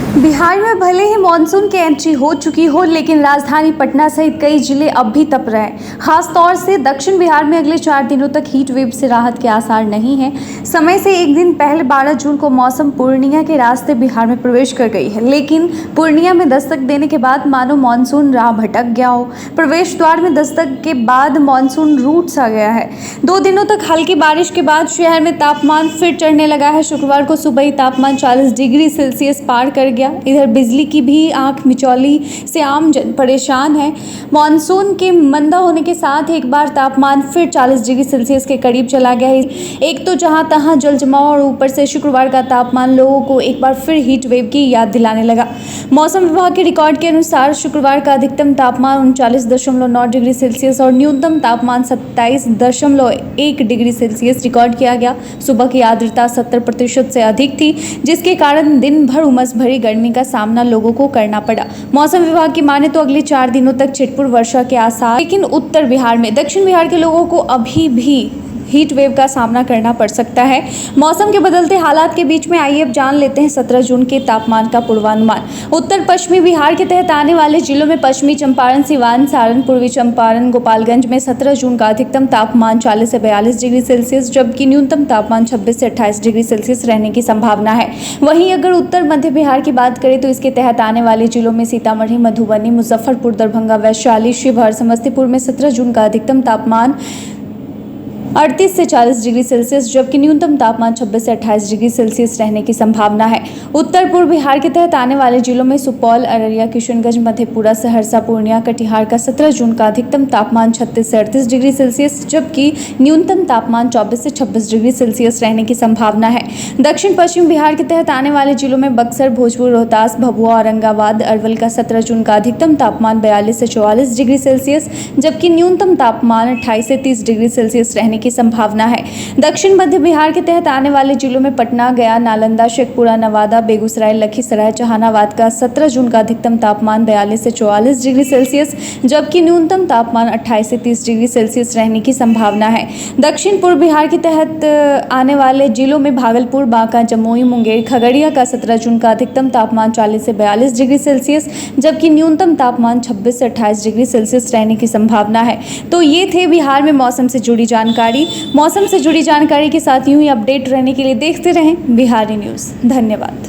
बिहार में भले ही मानसून की एंट्री हो चुकी हो, लेकिन राजधानी पटना सहित कई जिले अब भी तप रहे हैं। खास तौर से दक्षिण बिहार में अगले 4 दिनों तक हीट वेव से राहत के आसार नहीं हैं। समय से एक दिन पहले 12 जून को मौसम पूर्णिया के रास्ते बिहार में प्रवेश कर गई है, लेकिन पूर्णिया में दस्तक देने के बाद मानो मानसून राह भटक गया हो। प्रवेश द्वार में दस्तक के बाद मानसून रूट सा गया है। 2 दिनों तक हल्की बारिश के बाद शहर में तापमान फिर चढ़ने लगा है। शुक्रवार को सुबह ही तापमान 40 डिग्री सेल्सियस पार कर गया। इधर बिजली की भी आंख मिचौली से आमजन परेशान है। मानसून के मंदा होने के साथ एक बार तापमान फिर 40 डिग्री सेल्सियस के करीब चला गया है। एक तो जहां तहां जल जमाव और ऊपर से शुक्रवार का तापमान लोगों को एक बार फिर हीट वेव की याद दिलाने लगा। मौसम विभाग के रिकॉर्ड के अनुसार शुक्रवार का अधिकतम तापमान 39.9 डिग्री सेल्सियस और न्यूनतम तापमान 27.1 डिग्री सेल्सियस रिकॉर्ड किया गया। सुबह की आर्द्रता 70% से अधिक थी, जिसके कारण दिन भर उमस भरी गर्मी का सामना लोगों को करना पड़ा। मौसम विभाग की माने तो अगले 4 दिनों तक छिटपुट वर्षा के आसार, लेकिन उत्तर बिहार में दक्षिण बिहार के लोगों को अभी भी हीट वेव का सामना करना पड़ सकता है। मौसम के बदलते हालात के बीच में आइए अब जान लेते हैं 17 जून के तापमान का पूर्वानुमान। उत्तर पश्चिमी बिहार के तहत आने वाले जिलों में पश्चिमी चंपारण, सिवान, सारण, पूर्वी चंपारण, गोपालगंज में 17 जून का अधिकतम तापमान 40 से 42 डिग्री सेल्सियस जबकि न्यूनतम तापमान 26 से 28 डिग्री सेल्सियस रहने की संभावना है। वहीं अगर उत्तर मध्य बिहार की बात करें तो इसके तहत आने वाले जिलों में सीतामढ़ी, मधुबनी, मुजफ्फरपुर, दरभंगा, वैशाली, शिवहर, समस्तीपुर में 17 जून का अधिकतम तापमान 38 से 40 डिग्री सेल्सियस जबकि न्यूनतम तापमान 26 से 28 डिग्री सेल्सियस रहने की संभावना है। उत्तर पूर्व बिहार के तहत आने वाले जिलों में सुपौल, अररिया, किशनगंज, मधेपुरा, सहरसा, पूर्णिया, कटिहार का 17 जून का अधिकतम तापमान 36 से 38 डिग्री सेल्सियस जबकि न्यूनतम तापमान 24 से 26 डिग्री सेल्सियस रहने की संभावना है। दक्षिण पश्चिम बिहार के तहत आने वाले जिलों में बक्सर, भोजपुर, रोहतास, भभुआ, औरंगाबाद, अरवल का 17 जून का अधिकतम तापमान 42 से 44 डिग्री सेल्सियस जबकि न्यूनतम तापमान 28 से 30 डिग्री सेल्सियस रहने की संभावना है। दक्षिण मध्य बिहार के तहत आने वाले जिलों में पटना, गया, नालंदा, शेखपुरा, नवादा, बेगूसराय, लखीसराय, जहानाबाद का 17 जून का अधिकतम तापमान 42 से 44 डिग्री सेल्सियस जबकि न्यूनतम तापमान 28 से 30 डिग्री सेल्सियस रहने की संभावना है। दक्षिण पूर्व बिहार के तहत आने वाले जिलों में भागलपुर, बांका, जमुई, मुंगेर, खगड़िया का 17 जून का अधिकतम तापमान 40 से 42 डिग्री सेल्सियस जबकि न्यूनतम तापमान 26 से 28 डिग्री सेल्सियस रहने की संभावना है। तो ये थे बिहार में मौसम से जुड़ी जानकारी। मौसम से जुड़ी जानकारी के साथ यूं ही अपडेट रहने के लिए देखते रहें बिहारी न्यूज़। धन्यवाद।